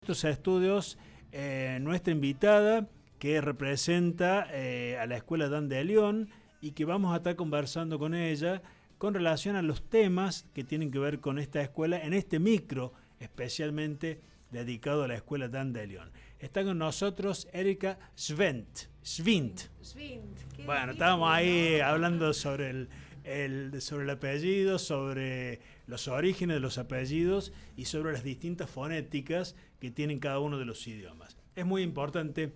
Estos estudios, nuestra invitada que representa a la Escuela Dan de León y que vamos a estar conversando con ella con relación a los temas que tienen que ver con esta escuela en este micro especialmente dedicado a la Escuela Dan de León. Está con nosotros Erika Schwendt. Bueno, estábamos ahí hablando sobre sobre el apellido, sobre los orígenes de los apellidos y sobre las distintas fonéticas que tienen cada uno de los idiomas. Es muy importante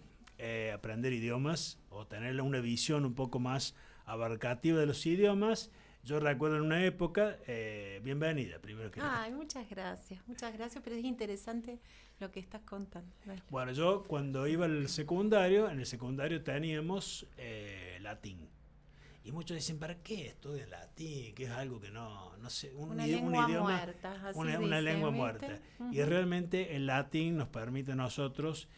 aprender idiomas o tener una visión un poco más abarcativa de los idiomas. Yo recuerdo en una época, bienvenida, primero que nada. Ay, muchas gracias, pero es interesante lo que estás contando. Vale. Bueno, yo cuando iba al secundario, en el secundario teníamos latín. Y muchos dicen, ¿para qué estudian latín? Que es algo que no sé, una lengua muerta. Así una lengua muerta. Uh-huh. Y realmente el latín nos permite a nosotros,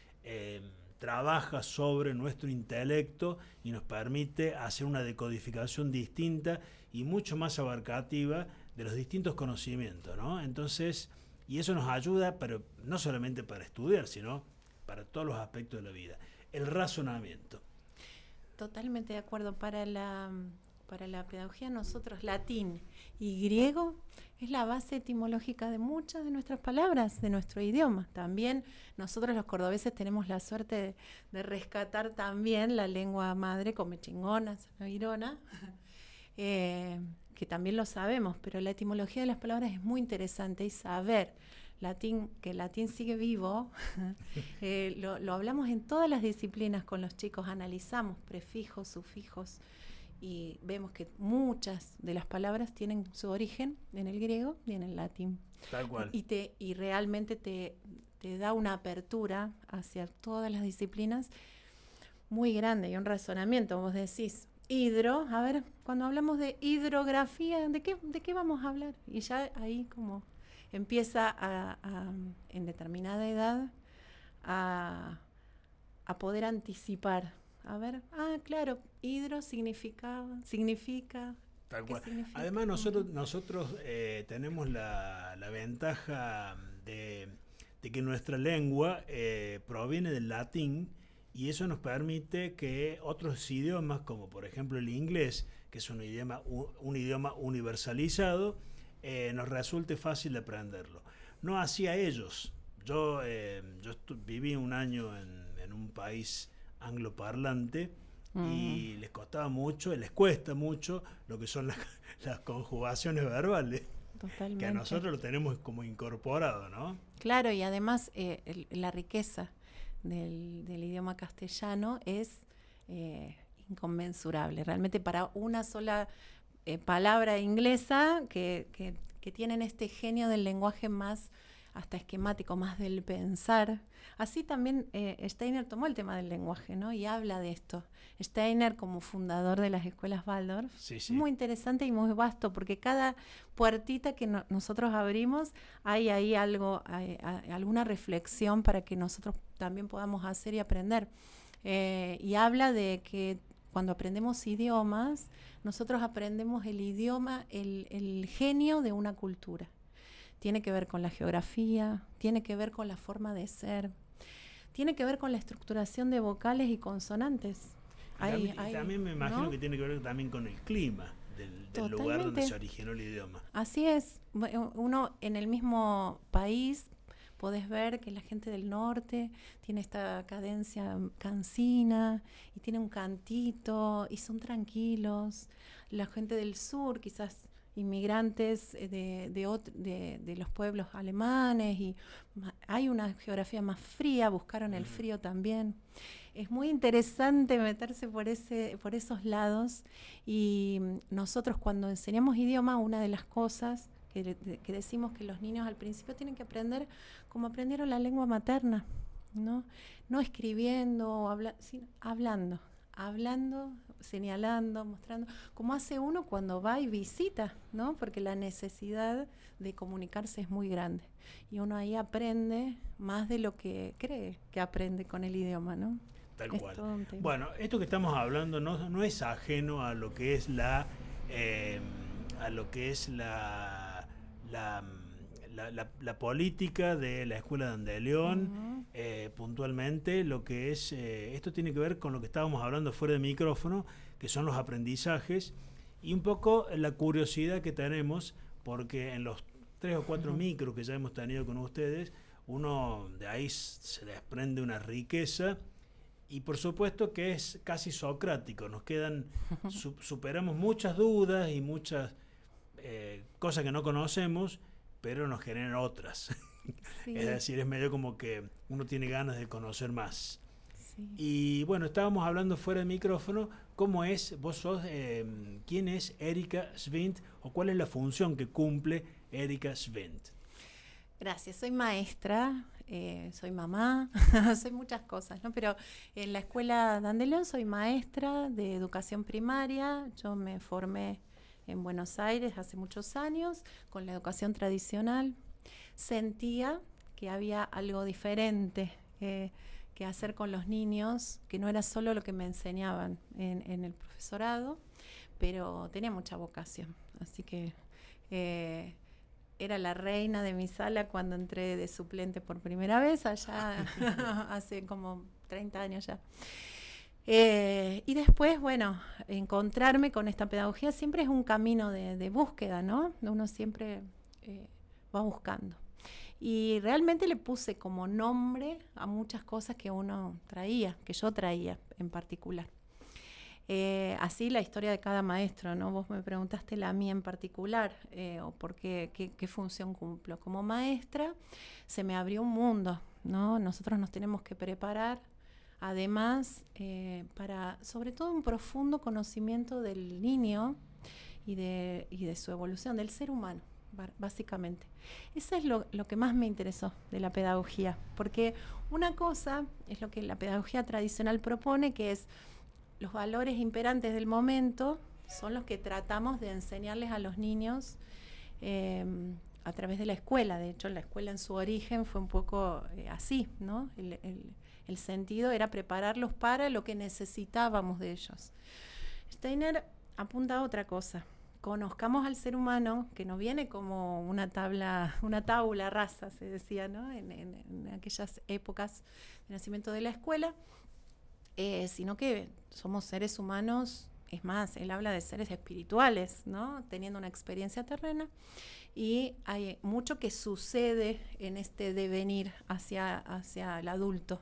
trabaja sobre nuestro intelecto y nos permite hacer una decodificación distinta y mucho más abarcativa de los distintos conocimientos, ¿no? Entonces, y eso nos ayuda, pero no solamente para estudiar, sino para todos los aspectos de la vida. El razonamiento. Totalmente de acuerdo. Para la pedagogía nosotros latín y griego es la base etimológica de muchas de nuestras palabras, de nuestro idioma. También nosotros los cordobeses tenemos la suerte de rescatar también la lengua madre comechingona, sanoirona, que también lo sabemos, pero la etimología de las palabras es muy interesante y saber latín, que el latín sigue vivo, lo hablamos en todas las disciplinas con los chicos, analizamos prefijos, sufijos y vemos que muchas de las palabras tienen su origen en el griego y en el latín. Tal cual. Y realmente te da una apertura hacia todas las disciplinas muy grande y un razonamiento. Vos decís, hidro, a ver, cuando hablamos de hidrografía, ¿de qué vamos a hablar? Y ya ahí como empieza en determinada edad a poder anticipar. A ver, claro, hidro significa. Tal cual. Significa? Además nosotros tenemos la ventaja de que nuestra lengua proviene del latín y eso nos permite que otros idiomas, como por ejemplo el inglés, que es un idioma universalizado, nos resulte fácil de aprenderlo. No así a ellos. Yo viví un año en un país angloparlante y les cuesta mucho lo que son las conjugaciones verbales. Totalmente. Que a nosotros lo tenemos como incorporado, ¿no? Claro, y además la riqueza del idioma castellano es inconmensurable. Realmente para una sola palabra inglesa que tienen este genio del lenguaje más hasta esquemático, más del pensar. Así también Steiner tomó el tema del lenguaje, ¿no? Y habla de esto. Steiner, como fundador de las escuelas Waldorf, sí. Es muy interesante y muy vasto, porque cada puertita que nosotros abrimos, hay ahí algo, alguna reflexión para que nosotros también podamos hacer y aprender. Y habla de que cuando aprendemos idiomas, nosotros aprendemos el idioma, el genio de una cultura. Tiene que ver con la geografía, tiene que ver con la forma de ser, tiene que ver con la estructuración de vocales y consonantes. También me imagino, ¿no?, que tiene que ver también con el clima del lugar donde se originó el idioma. Así es. Uno en el mismo país podés ver que la gente del norte tiene esta cadencia cansina y tiene un cantito y son tranquilos. La gente del sur, quizás inmigrantes de los pueblos alemanes, y hay una geografía más fría, buscaron el frío también. Es muy interesante meterse por esos lados, y nosotros cuando enseñamos idioma, una de las cosas que decimos que los niños al principio tienen que aprender como aprendieron la lengua materna, no escribiendo, sino hablando, señalando, mostrando, como hace uno cuando va y visita, ¿no? Porque la necesidad de comunicarse es muy grande y uno ahí aprende más de lo que cree que aprende con el idioma, ¿no? Tal cual. Bueno, esto que estamos hablando no es ajeno a lo que es la política de la Escuela Dandelión, puntualmente lo que es, esto tiene que ver con lo que estábamos hablando fuera de micrófono, que son los aprendizajes y un poco la curiosidad que tenemos, porque en los 3 o 4 micros que ya hemos tenido con ustedes, uno de ahí se desprende una riqueza. Y por supuesto que es casi socrático, nos quedan, superamos muchas dudas y muchas cosas que no conocemos, pero nos generan otras. Sí. Es decir, es medio como que uno tiene ganas de conocer más. Sí. Y bueno, estábamos hablando fuera de micrófono, ¿cómo es? Vos sos, ¿quién es Erika Svindt o cuál es la función que cumple Erika Svindt? Gracias, soy maestra, soy mamá, soy muchas cosas, ¿no? Pero en la Escuela Dandelión soy maestra de educación primaria. Yo me formé en Buenos Aires hace muchos años con la educación tradicional. Sentía que había algo diferente que hacer con los niños, que no era solo lo que me enseñaban en el profesorado, pero tenía mucha vocación. Así que era la reina de mi sala cuando entré de suplente por primera vez, allá hace como 30 años ya. Y después, bueno, encontrarme con esta pedagogía siempre es un camino de búsqueda, ¿no? Uno siempre va buscando. Y realmente le puse como nombre a muchas cosas que uno traía, que yo traía en particular. Así la historia de cada maestro, ¿no? Vos me preguntaste la mía en particular, o por qué función cumplo. Como maestra se me abrió un mundo, ¿no? Nosotros nos tenemos que preparar, además, para sobre todo un profundo conocimiento del niño y de su evolución, del ser humano, básicamente. Eso es lo que más me interesó de la pedagogía, porque una cosa es lo que la pedagogía tradicional propone, que es los valores imperantes del momento son los que tratamos de enseñarles a los niños a través de la escuela. De hecho, la escuela en su origen fue un poco así, ¿no? El sentido era prepararlos para lo que necesitábamos de ellos. Steiner apunta a otra cosa. Conozcamos al ser humano, que no viene como una tabula rasa, se decía, ¿no? En aquellas épocas de nacimiento de la escuela, sino que somos seres humanos. Es más, él habla de seres espirituales, ¿no? Teniendo una experiencia terrena, y hay mucho que sucede en este devenir hacia el adulto.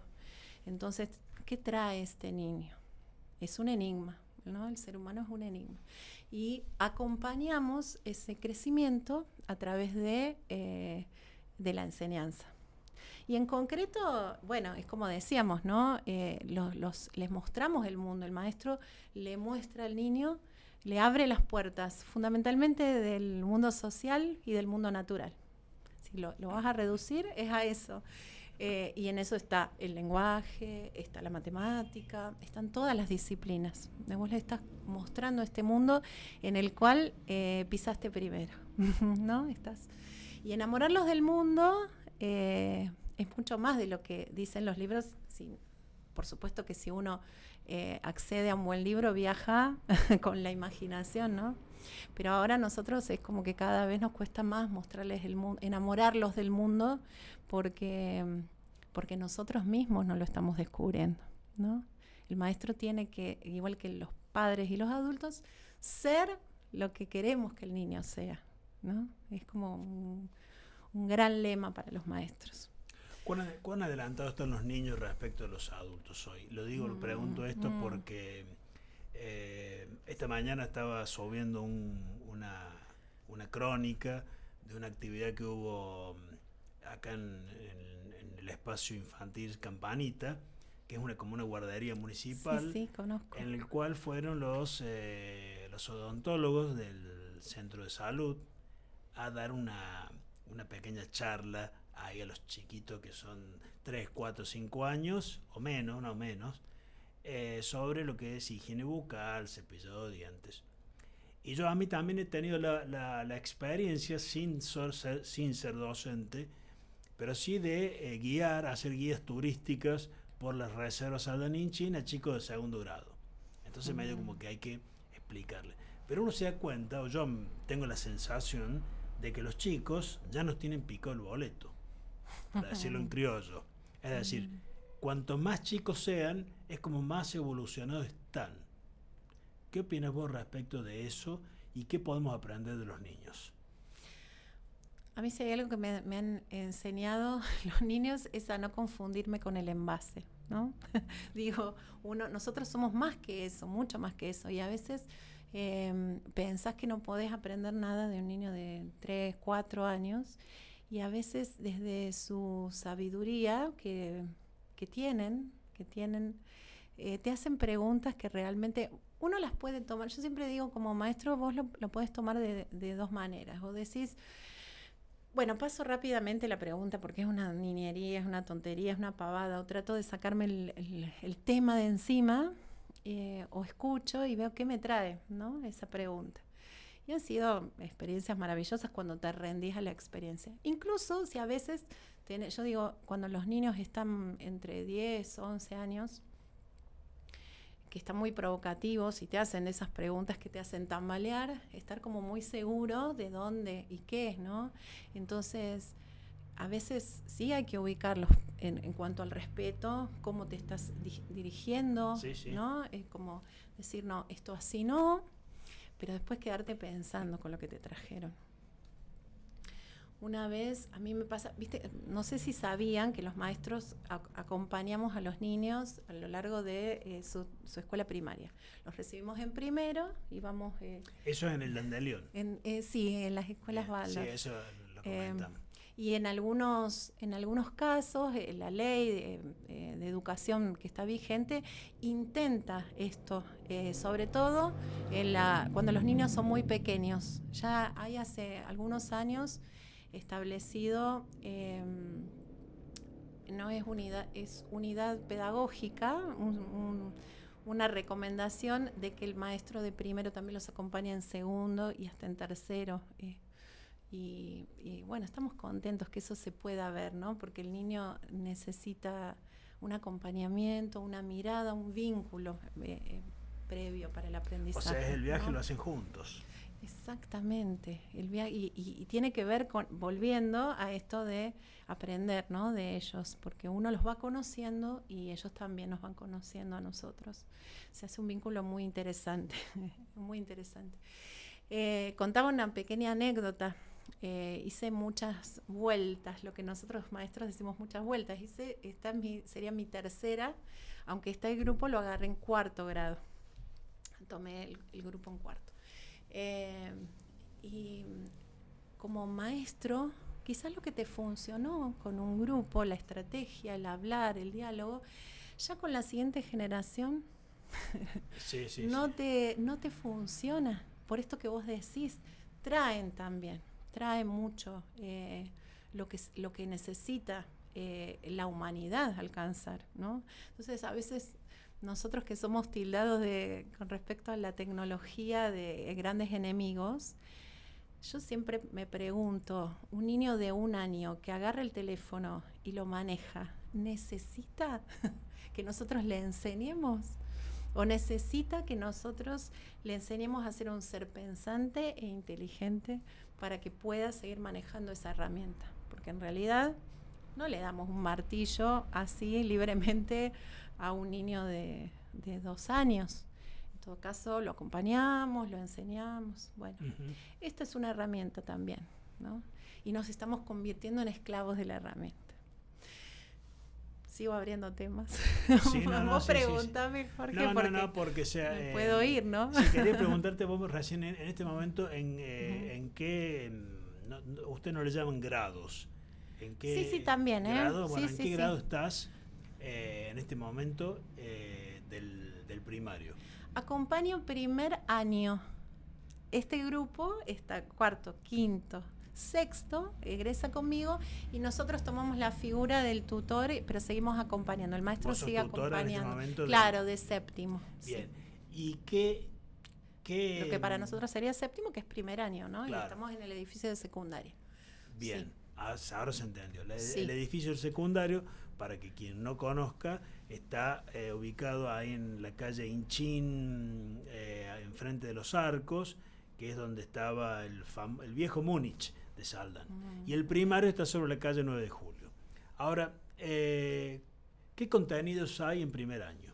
Entonces, ¿qué trae este niño? Es un enigma, ¿no? El ser humano es un enigma. Y acompañamos ese crecimiento a través de la enseñanza. Y en concreto, bueno, es como decíamos, ¿no? Les mostramos el mundo. El maestro le muestra al niño, le abre las puertas, fundamentalmente del mundo social y del mundo natural. Si lo vas a reducir, es a eso. Y en eso está el lenguaje, está la matemática, están todas las disciplinas. Vos le estás mostrando este mundo en el cual pisaste primero, ¿no? Y enamorarlos del mundo es mucho más de lo que dicen los libros. Sí, por supuesto que si uno accede a un buen libro, viaja con la imaginación, ¿no? Pero ahora nosotros es como que cada vez nos cuesta más mostrarles el mundo, enamorarlos del mundo, porque nosotros mismos no lo estamos descubriendo, ¿no? El maestro tiene que, igual que los padres y los adultos, ser lo que queremos que el niño sea, ¿no? Es como un gran lema para los maestros. ¿Cuán adelantados están los niños respecto a los adultos hoy? Lo pregunto esto porque esta mañana estaba subiendo una crónica de una actividad que hubo acá en el espacio infantil Campanita, que es como una guardería municipal. Sí, conozco. En el cual fueron los odontólogos del centro de salud a dar una pequeña charla ahí a los chiquitos que son 3, 4, 5 años o menos, no menos, sobre lo que es higiene bucal, cepillado de dientes. Y a mí también he tenido la experiencia sin ser docente, pero sí de hacer guías turísticas por las reservas Saldaninchín a chicos de segundo grado. Entonces medio como que hay que explicarle. Pero uno se da cuenta, o yo tengo la sensación de que los chicos ya nos tienen picado el boleto, para decirlo en criollo. Es decir, cuanto más chicos sean, es como más evolucionados están. ¿Qué opinas vos respecto de eso y qué podemos aprender de los niños? A mí si hay algo que me han enseñado los niños es a no confundirme con el envase, ¿no? Digo, nosotros somos más que eso, mucho más que eso, y a veces pensás que no podés aprender nada de un niño de 3, 4 años, y a veces desde su sabiduría que tienen, te hacen preguntas que realmente uno las puede tomar. Yo siempre digo, como maestro, vos lo podés tomar de dos maneras. O decís, bueno, paso rápidamente la pregunta porque es una niñería, es una tontería, es una pavada, o trato de sacarme el tema de encima, o escucho y veo qué me trae, ¿no? Esa pregunta. Y han sido experiencias maravillosas cuando te rendís a la experiencia. Incluso si a veces, yo digo, cuando los niños están entre 10, 11 años, que están muy provocativos y te hacen esas preguntas que te hacen tambalear, estar como muy seguro de dónde y qué, ¿no? Entonces, a veces sí hay que ubicarlos en cuanto al respeto, cómo te estás dirigiendo, Sí, sí. ¿no? Es como decir, no, esto así no, pero después quedarte pensando con lo que te trajeron. Una vez, a mí me pasa, viste, no sé si sabían que los maestros acompañamos a los niños a lo largo de su escuela primaria. Los recibimos en primero y vamos... Eso es en el Dandelion. Sí, en las escuelas Waldorf. Sí, eso lo comentamos. Y en algunos casos, la ley de educación que está vigente intenta esto, sobre todo cuando los niños son muy pequeños. Ya hay hace algunos años establecido, no es unidad, es unidad pedagógica, una recomendación de que el maestro de primero también los acompañe en segundo y hasta en tercero. Y bueno, estamos contentos que eso se pueda ver, ¿no? Porque el niño necesita un acompañamiento, una mirada, un vínculo previo para el aprendizaje. O sea, es el viaje, ¿no? Lo hacen juntos. Exactamente, el viaje, y tiene que ver con, volviendo a esto de aprender, ¿no? De ellos, porque uno los va conociendo y ellos también nos van conociendo a nosotros. Se hace un vínculo muy interesante, muy interesante. Contaba una pequeña anécdota. Hice muchas vueltas, lo que nosotros maestros decimos muchas vueltas. Sería mi tercera, aunque este grupo lo agarré en 4º grado. Tomé el grupo en 4º. Y como maestro, quizás lo que te funcionó con un grupo, la estrategia, el hablar, el diálogo, ya con la siguiente generación no te funciona. Por esto que vos decís, traen mucho lo que necesita la humanidad alcanzar, ¿no? Entonces, a veces nosotros que somos tildados con respecto a la tecnología de grandes enemigos, yo siempre me pregunto, un niño de 1 año que agarra el teléfono y lo maneja, ¿necesita que nosotros le enseñemos? ¿O necesita que nosotros le enseñemos a ser un ser pensante e inteligente para que pueda seguir manejando esa herramienta? Porque en realidad no le damos un martillo así libremente a un niño de 2 años. En todo caso, lo acompañamos, lo enseñamos. Bueno, esta es una herramienta también, ¿no? Y nos estamos convirtiendo en esclavos de la herramienta. Sigo abriendo temas. Sí, vos preguntame, sí. Jorge, porque sea, me puedo ir, ¿no? Si quería preguntarte vos recién en este momento en qué usted no le llaman grados. ¿En qué sí, también, grado? Bueno, sí, ¿en qué grado estás en este momento del primario? Acompaño 1er año. Este grupo está 4º, 5º, 6º, egresa conmigo y nosotros tomamos la figura del tutor, pero seguimos acompañando. El maestro sigue acompañando. En este claro, de 7º. Bien. Sí. ¿Y qué? Lo que para nosotros sería 7º, que es 1er año, ¿no? Claro. Y estamos en el edificio de secundaria. Bien. Sí. Ahora se entendió. Sí. El edificio del secundario, para que quien no conozca, está ubicado ahí en la calle enfrente de los Arcos, que es donde estaba el viejo Múnich de Saldán. Y el primario está sobre la calle 9 de Julio. Ahora, ¿qué contenidos hay en primer año?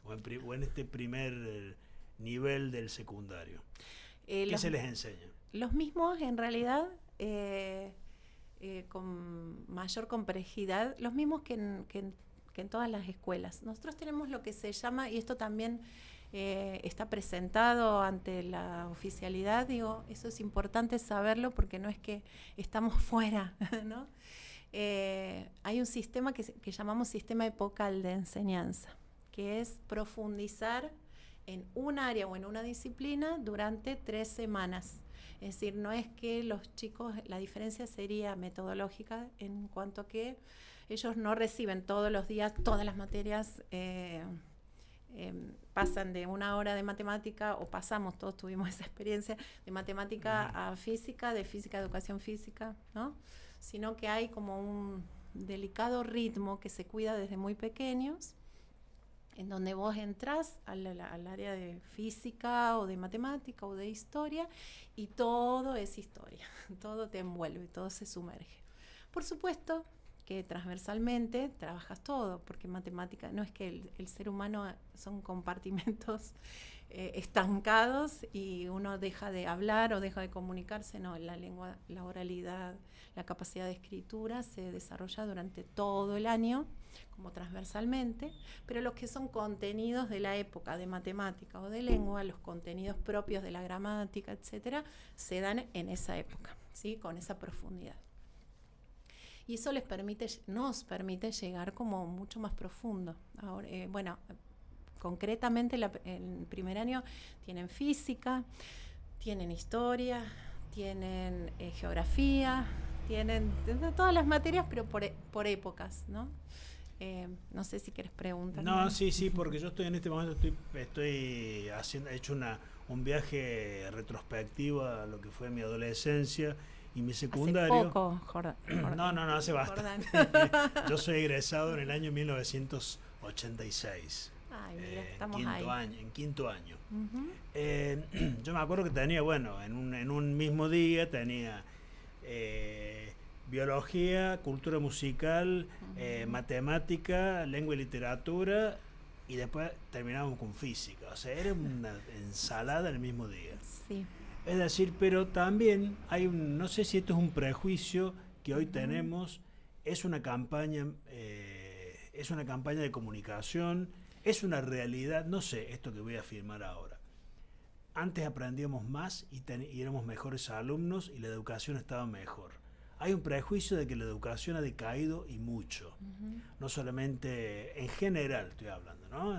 O en este primer nivel del secundario. ¿Qué se les enseña? Los mismos, en realidad, con mayor complejidad, los mismos que en todas las escuelas. Nosotros tenemos lo que se llama, y esto también está presentado ante la oficialidad, digo, eso es importante saberlo porque no es que estamos fuera, ¿no? Hay un sistema que llamamos sistema epocal de enseñanza, que es profundizar en un área o en una disciplina durante 3 semanas. Es decir, no es que los chicos, la diferencia sería metodológica en cuanto a que ellos no reciben todos los días todas las materias, pasan de 1 hora de matemática, o pasamos, todos tuvimos esa experiencia, de matemática a física, de física a educación física, ¿no? Sino que hay como un delicado ritmo que se cuida desde muy pequeños, en donde vos entrás al área de física o de matemática o de historia y todo es historia, todo te envuelve, todo se sumerge. Por supuesto que transversalmente trabajas todo, porque matemática no es que el ser humano son compartimentos estancados y uno deja de hablar o deja de comunicarse, no, la lengua, la oralidad, la capacidad de escritura se desarrolla durante todo el año, como transversalmente, pero los que son contenidos de la época de matemática o de lengua, los contenidos propios de la gramática, etcétera, se dan en esa época, ¿sí? Con esa profundidad. Y eso nos permite llegar como mucho más profundo. Ahora, bueno, concretamente el primer año tienen física, tienen historia, tienen geografía, tienen todas las materias, pero por épocas, ¿no? No sé si quieres preguntar. No, sí, porque yo estoy en este momento, estoy he hecho un viaje retrospectivo a lo que fue mi adolescencia y mi secundario. Hace poco, Jordán. No, hace bastante. Yo soy egresado en el año 1986. Ay, mira, estamos en quinto año. Yo me acuerdo que tenía, bueno, en un mismo día tenía biología, cultura musical, matemática, lengua y literatura, y después terminábamos con física. O sea, era una ensalada el mismo día. Sí. Es decir, pero también hay no sé si esto es un prejuicio que hoy tenemos, es una campaña de comunicación, es una realidad, no sé, esto que voy a afirmar ahora. Antes aprendíamos más y éramos mejores alumnos y la educación estaba mejor. Hay un prejuicio de que la educación ha decaído y mucho. No solamente en general estoy hablando, ¿no?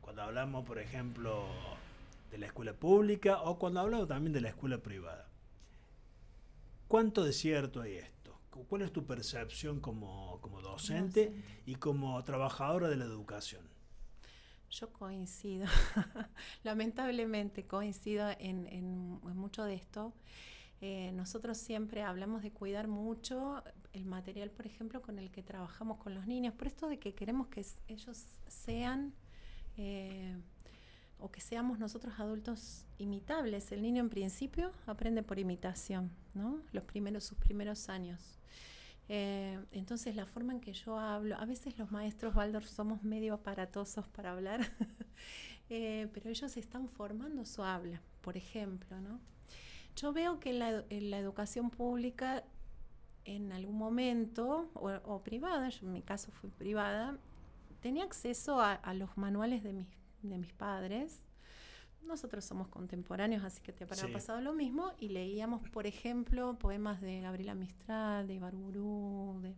Cuando hablamos, por ejemplo, de la escuela pública o cuando hablamos también de la escuela privada. ¿Cuánto de cierto hay esto? ¿Cuál es tu percepción como docente y como trabajadora de la educación? Yo coincido, lamentablemente coincido en mucho de esto. Nosotros siempre hablamos de cuidar mucho el material, por ejemplo, con el que trabajamos con los niños, por esto de que queremos que ellos sean, o que seamos nosotros adultos imitables. El niño en principio aprende por imitación, ¿no? Sus primeros años. Entonces la forma en que yo hablo, a veces los maestros Waldorf somos medio aparatosos para hablar, pero ellos están formando su habla, por ejemplo, ¿no? Yo veo que en la educación pública, en algún momento, o privada, yo en mi caso fui privada, tenía acceso a los manuales de mis padres. Nosotros somos contemporáneos, así que te habrá pasado lo mismo, y leíamos, por ejemplo, poemas de Gabriela Mistral, de Ibarburu, de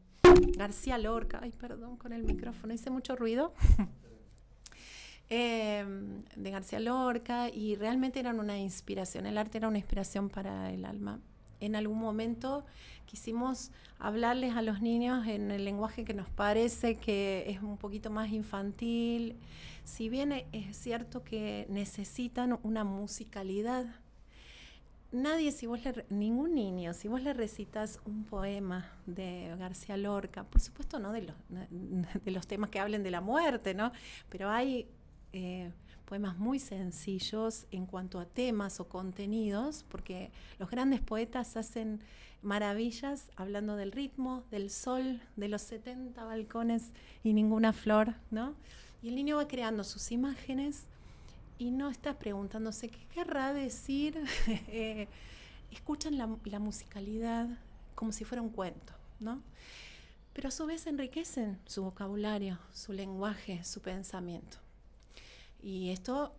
García Lorca. Ay, perdón con el micrófono, hice mucho ruido. De García Lorca, y realmente eran una inspiración. El arte era una inspiración para el alma. En algún momento quisimos hablarles a los niños en el lenguaje que nos parece que es un poquito más infantil. Si bien es cierto que necesitan una musicalidad, ningún niño, si vos le recitas un poema de García Lorca, por supuesto no de los temas que hablen de la muerte, ¿no? Pero hay poemas muy sencillos en cuanto a temas o contenidos, porque los grandes poetas hacen maravillas hablando del ritmo, del sol, de los 70 balcones y ninguna flor, ¿no? Y el niño va creando sus imágenes y no está preguntándose qué querrá decir. Escuchan la musicalidad como si fuera un cuento, ¿no? Pero a su vez enriquecen su vocabulario, su lenguaje, su pensamiento. Y esto,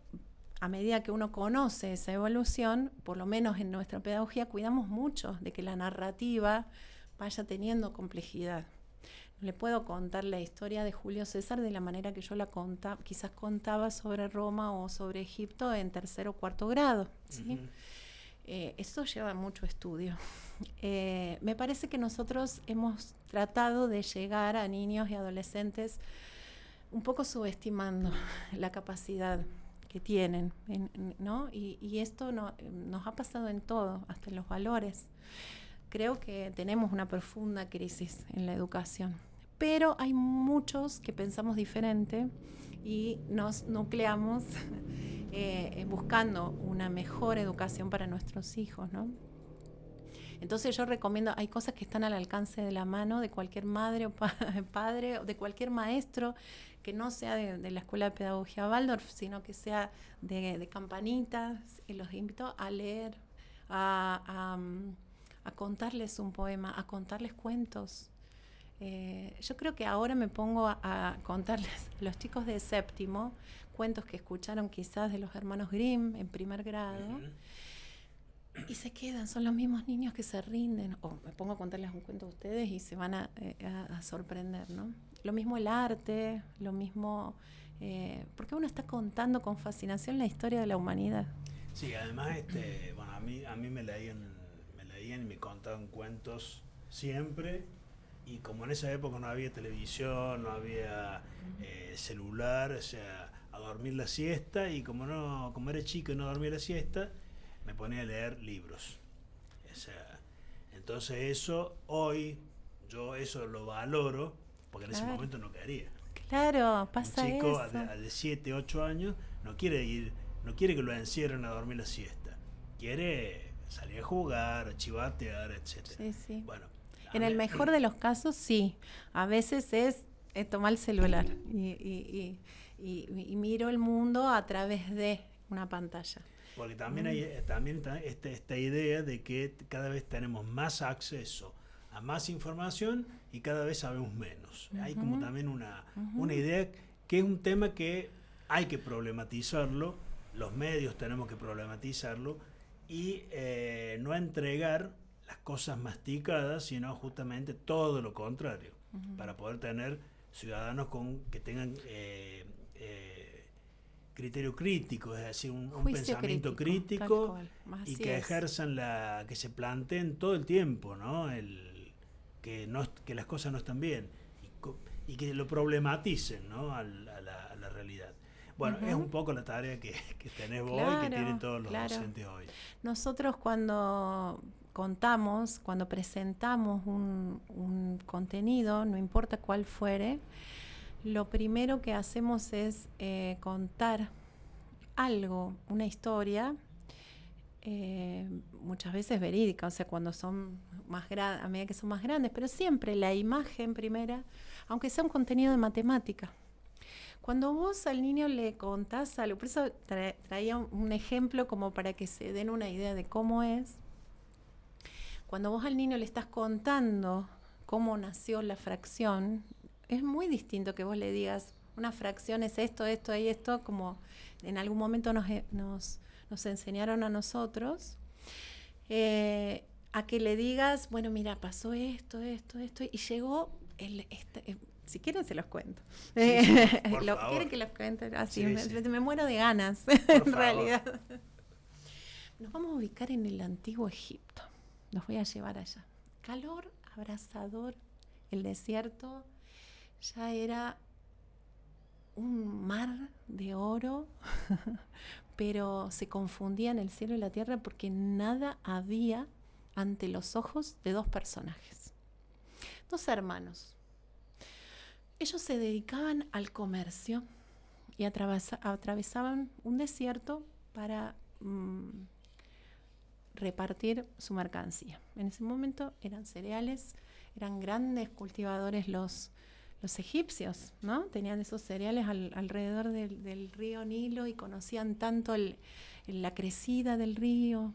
a medida que uno conoce esa evolución, por lo menos en nuestra pedagogía, cuidamos mucho de que la narrativa vaya teniendo complejidad. No le puedo contar la historia de Julio César de la manera que yo la quizás contaba sobre Roma o sobre Egipto en 3º o 4º grado, ¿sí? Eso lleva mucho estudio. Me parece que nosotros hemos tratado de llegar a niños y adolescentes un poco subestimando la capacidad que tienen, ¿no? Y esto nos ha pasado en todo, hasta en los valores. Creo que tenemos una profunda crisis en la educación, pero hay muchos que pensamos diferente y nos nucleamos buscando una mejor educación para nuestros hijos, ¿no? Entonces yo recomiendo, hay cosas que están al alcance de la mano de cualquier madre o padre, o de cualquier maestro, que no sea de la Escuela de Pedagogía Waldorf, sino que sea de Campanitas, y los invito a leer, a contarles un poema, a contarles cuentos. Yo creo que ahora me pongo a contarles a los chicos de 7º cuentos que escucharon quizás de los hermanos Grimm en 1º grado, y se quedan, son los mismos niños que se rinden, o me pongo a contarles un cuento a ustedes y se van a sorprender, ¿no? Lo mismo el arte, lo mismo, porque uno está contando con fascinación la historia de la humanidad. Sí, además, bueno, a mí me leían y me contaban cuentos siempre, y como en esa época no había televisión, no había celular, o sea, a dormir la siesta, y como era chico y no dormía la siesta, me ponía a leer libros. O sea, entonces yo eso lo valoro, porque en ese momento no quería. Claro, pasa eso. Un chico de 7, 8 años no quiere que lo encierren a dormir la siesta. Quiere salir a jugar, a chivatear, etc. Sí, sí. Bueno, en el mejor de los casos, sí. A veces es tomar el celular y miro el mundo a través de una pantalla. Porque también hay esta idea de que cada vez tenemos más acceso a más información y cada vez sabemos menos. Hay como también una idea que es un tema que hay que problematizarlo, los medios tenemos que problematizarlo y no entregar las cosas masticadas, sino justamente todo lo contrario, para poder tener ciudadanos que tengan criterio crítico, es decir, un pensamiento crítico y que ejerzan que se planteen todo el tiempo, ¿no? Que las cosas no están bien y que lo problematicen, ¿no? a la realidad. Bueno, es un poco la tarea que tenés vos y que tienen todos los docentes hoy. Nosotros cuando presentamos un contenido, no importa cuál fuere, lo primero que hacemos es contar algo, una historia, muchas veces verídica, o sea, cuando son más grandes, a medida que son más grandes, pero siempre la imagen primera, aunque sea un contenido de matemática. Cuando vos al niño le contás algo, por eso traía un ejemplo como para que se den una idea de cómo es. Cuando vos al niño le estás contando cómo nació la fracción, es muy distinto que vos le digas, una fracción es esto, esto y esto, como en algún momento nos enseñaron a nosotros, a que le digas, bueno, mira, pasó esto, y llegó si quieren se los cuento. Sí, por favor. ¿Quieren que los cuente? Así, Sí, me muero de ganas, por realidad. Nos vamos a ubicar en el antiguo Egipto. Los voy a llevar allá. Calor abrasador, el desierto ya era un mar de oro, pero se confundían el cielo y la tierra porque nada había ante los ojos de dos personajes, dos hermanos. Ellos se dedicaban al comercio y atravesaban un desierto para repartir su mercancía. En ese momento eran cereales, eran grandes cultivadores los egipcios, ¿no? Tenían esos cereales alrededor del río Nilo y conocían tanto la crecida del río.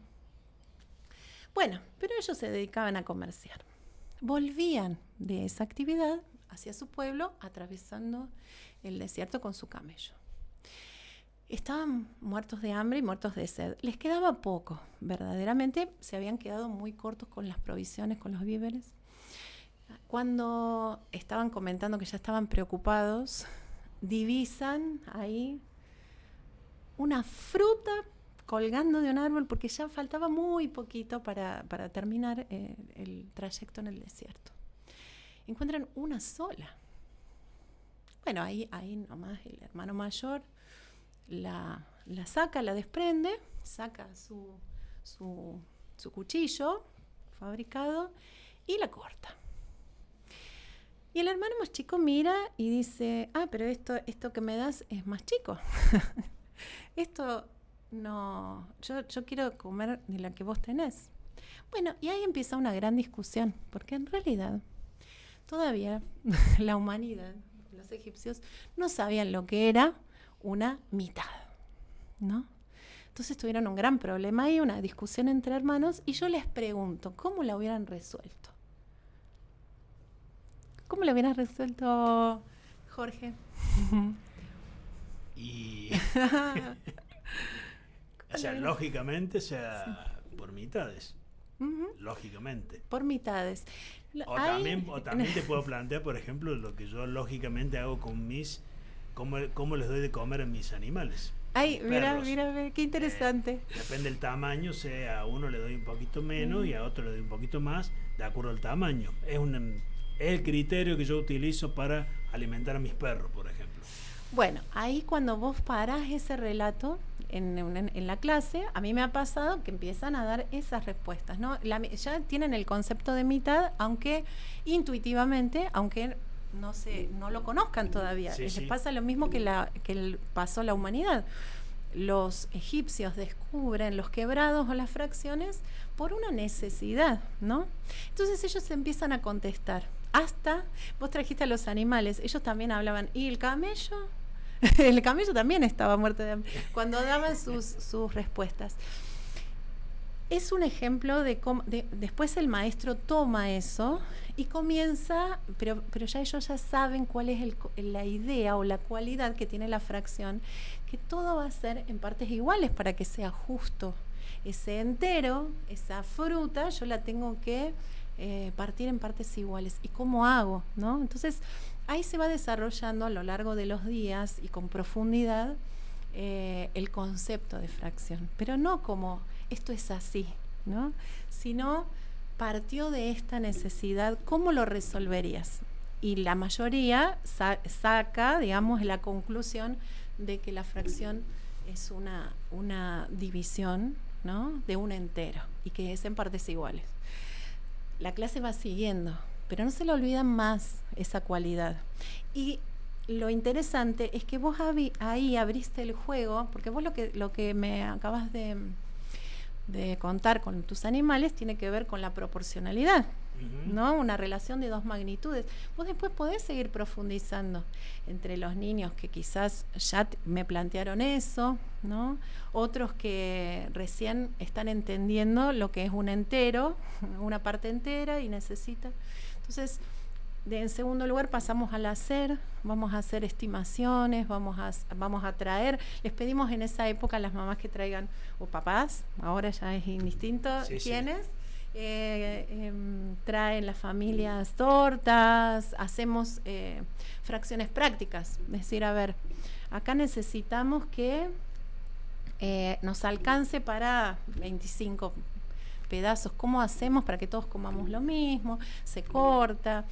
Bueno, pero ellos se dedicaban a comerciar. Volvían de esa actividad hacia su pueblo, atravesando el desierto con su camello. Estaban muertos de hambre y muertos de sed. Les quedaba poco, verdaderamente se habían quedado muy cortos con las provisiones, con los víveres. Cuando estaban comentando que ya estaban preocupados, divisan ahí una fruta colgando de un árbol porque ya faltaba muy poquito para terminar el trayecto en el desierto. Encuentran una sola. Bueno, ahí nomás el hermano mayor la saca, la desprende, saca su cuchillo fabricado y la corta. Y el hermano más chico mira y dice, pero esto que me das es más chico. Esto no, yo quiero comer de la que vos tenés. Bueno, y ahí empieza una gran discusión, porque en realidad todavía la humanidad, los egipcios, no sabían lo que era una mitad, ¿no? Entonces tuvieron un gran problema ahí, una discusión entre hermanos, y yo les pregunto, ¿cómo la hubieran resuelto? ¿Cómo lo hubieras resuelto, Jorge? Y o sea, lógicamente, por mitades. Lógicamente. Por mitades. O también te puedo plantear, por ejemplo, lo que yo lógicamente hago con cómo les doy de comer a mis animales. Ay, mira, qué interesante. Depende del tamaño, a uno le doy un poquito menos y a otro le doy un poquito más, de acuerdo al tamaño. Es el criterio que yo utilizo para alimentar a mis perros, por ejemplo. Bueno, ahí cuando vos parás ese relato en la clase, a mí me ha pasado que empiezan a dar esas respuestas, ¿no? Ya tienen el concepto de mitad, aunque intuitivamente, aunque no lo conozcan todavía. Sí, Les sí. pasa lo mismo que pasó a la humanidad. Los egipcios descubren los quebrados o las fracciones por una necesidad, ¿no? Entonces ellos empiezan a contestar. Hasta, vos trajiste a los animales, ellos también hablaban. ¿Y el camello? El camello también estaba muerto de hambre. Cuando daban sus respuestas. Es un ejemplo de cómo después el maestro toma eso y comienza, pero ya ellos ya saben cuál es la idea o la cualidad que tiene la fracción, que todo va a ser en partes iguales para que sea justo. Ese entero, esa fruta, yo la tengo que partir en partes iguales. ¿Y cómo hago? ¿No? Entonces, ahí se va desarrollando a lo largo de los días y con profundidad el concepto de fracción. Pero no como esto es así, ¿no? Sino partió de esta necesidad, ¿cómo lo resolverías? Y la mayoría saca, digamos, la conclusión de que la fracción es una división, ¿no? De un entero y que es en partes iguales. La clase va siguiendo, pero no se le olvidan más esa cualidad. Y lo interesante es que vos ahí abriste el juego, porque vos lo que me acabas de contar con tus animales tiene que ver con la proporcionalidad, ¿no? Una relación de dos magnitudes. Vos después podés seguir profundizando entre los niños que quizás ya me plantearon eso, ¿no? Otros que recién están entendiendo lo que es un entero, una parte entera y necesita. Entonces, en segundo lugar pasamos al hacer, vamos a hacer estimaciones, vamos a traer, les pedimos en esa época a las mamás que traigan, o papás, ahora ya es indistinto quiénes, traen las familias tortas, hacemos fracciones prácticas, es decir, a ver, acá necesitamos que nos alcance para 25 pedazos, ¿cómo hacemos para que todos comamos lo mismo? Se corta.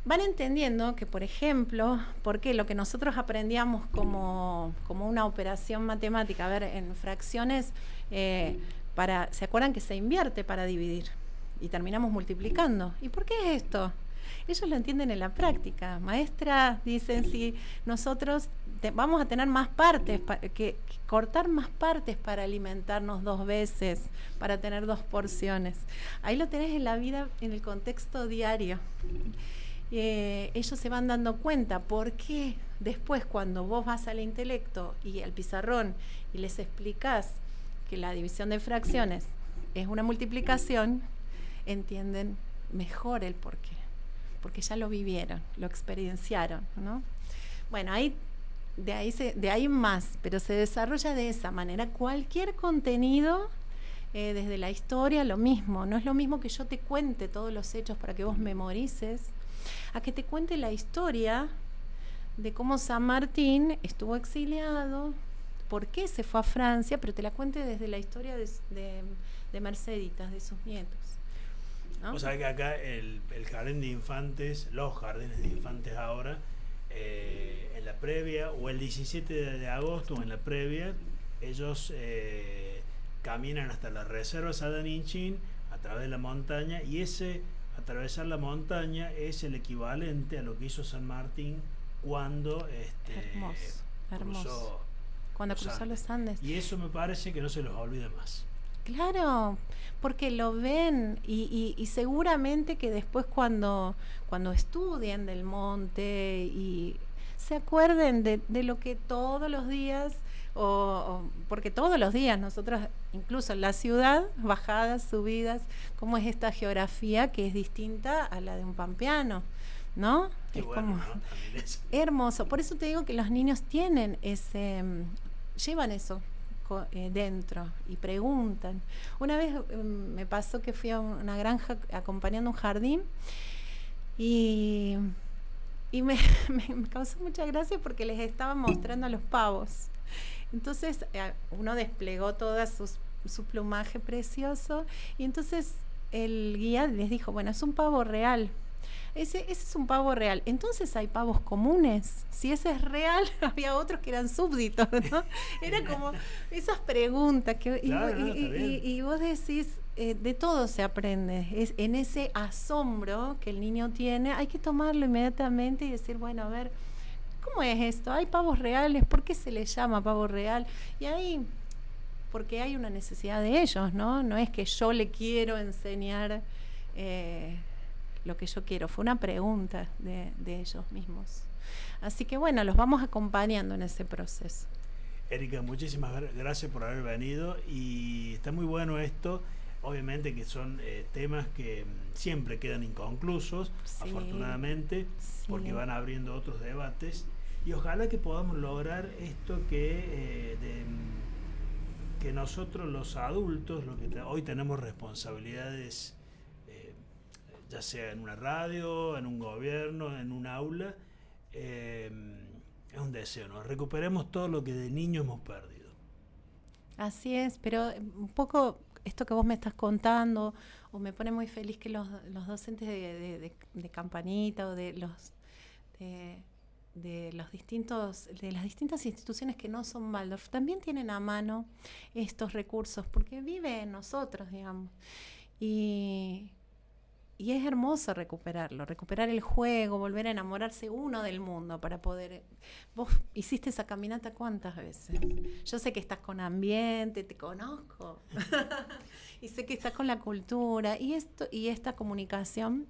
Van entendiendo que, por ejemplo, porque lo que nosotros aprendíamos como una operación matemática, a ver, en fracciones, ¿se acuerdan que se invierte para dividir? Y terminamos multiplicando. ¿Y por qué es esto? Ellos lo entienden en la práctica. Maestra, dicen, si nosotros vamos a tener más partes, que cortar más partes para alimentarnos 2 veces, para tener 2 porciones. Ahí lo tenés en la vida, en el contexto diario. Ellos se van dando cuenta porque después cuando vos vas al intelecto y al pizarrón y les explicás que la división de fracciones es una multiplicación, entienden mejor el porqué, porque ya lo vivieron, lo experienciaron, ¿no? Bueno, de ahí más, pero se desarrolla de esa manera. Cualquier contenido, desde la historia, lo mismo. No es lo mismo que yo te cuente todos los hechos para que vos memorices, a que te cuente la historia de cómo San Martín estuvo exiliado, por qué se fue a Francia, pero te la cuente desde la historia de Merceditas, de sus nietos, ¿no? O sea que acá el jardín de infantes, los jardines de infantes ahora, en la previa, o el 17 de agosto, en la previa, ellos caminan hasta la reserva Sadaninchín a través de la montaña, y atravesar la montaña es el equivalente a lo que hizo San Martín cuando hermoso. Cuando cruzó los Andes. Y eso me parece que no se los olvide más. Claro, porque lo ven y seguramente que después cuando estudien del monte y se acuerden de lo que todos los días, porque todos los días nosotros, incluso en la ciudad, bajadas, subidas, cómo es esta geografía que es distinta a la de un pampeano, ¿no? Qué es bueno, como ¿no? hermoso. Por eso te digo que los niños tienen llevan eso dentro y preguntan. Una vez me pasó que fui a una granja acompañando un jardín y me causó mucha gracia porque les estaba mostrando a los pavos. Entonces uno desplegó todo su plumaje precioso y entonces el guía les dijo, bueno, es un pavo real. Ese es un pavo real. Entonces hay pavos comunes. Si ese es real, había otros que eran súbditos, ¿no? Era como esas preguntas y vos decís, de todo se aprende. Es en ese asombro que el niño tiene, hay que tomarlo inmediatamente y decir, bueno, a ver, ¿cómo es esto? ¿Hay pavos reales? ¿Por qué se les llama pavo real? Y ahí, porque hay una necesidad de ellos, ¿no? No es que yo le quiero enseñar lo que yo quiero, fue una pregunta de ellos mismos. Así que bueno, los vamos acompañando en ese proceso. Erika, muchísimas gracias por haber venido, y está muy bueno esto. Obviamente que son temas que siempre quedan inconclusos, sí, afortunadamente, sí, porque van abriendo otros debates, y ojalá que podamos lograr esto que nosotros los adultos, hoy tenemos responsabilidades, ya sea en una radio, en un gobierno, en un aula, es un deseo, ¿no? Recuperemos todo lo que de niño hemos perdido. Así es, pero un poco esto que vos me estás contando, o me pone muy feliz que los docentes de Campanita o de las distintas instituciones que no son Waldorf también tienen a mano estos recursos, porque vive en nosotros, digamos. Y es hermoso recuperar el juego, volver a enamorarse uno del mundo para poder... Vos hiciste esa caminata ¿cuántas veces? Yo sé que estás con ambiente, te conozco. Y sé que estás con la cultura. Y esta comunicación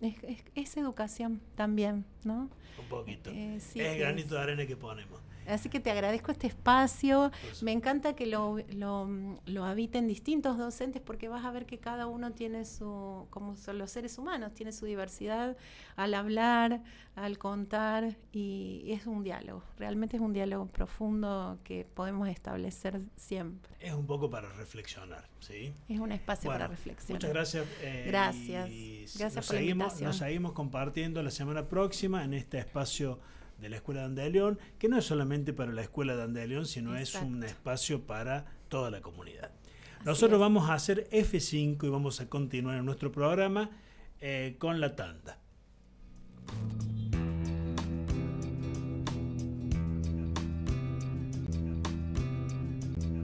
es educación también, ¿no? Un poquito. Sí, es el granito de arena que ponemos. Así que te agradezco este espacio. Me encanta que lo habiten distintos docentes, porque vas a ver que cada uno tiene como son los seres humanos, tiene su diversidad al hablar, al contar, y es un diálogo. Realmente es un diálogo profundo que podemos establecer siempre. Es un poco para reflexionar, ¿sí? Es un espacio para reflexionar. Muchas gracias. Gracias por la invitación. Nos seguimos compartiendo la semana próxima en este espacio de la Escuela Dandelion, que no es solamente para la Escuela Dandelion, sino Exacto. Es un espacio para toda la comunidad. Nosotros vamos a hacer F5 y vamos a continuar en nuestro programa con la tanda.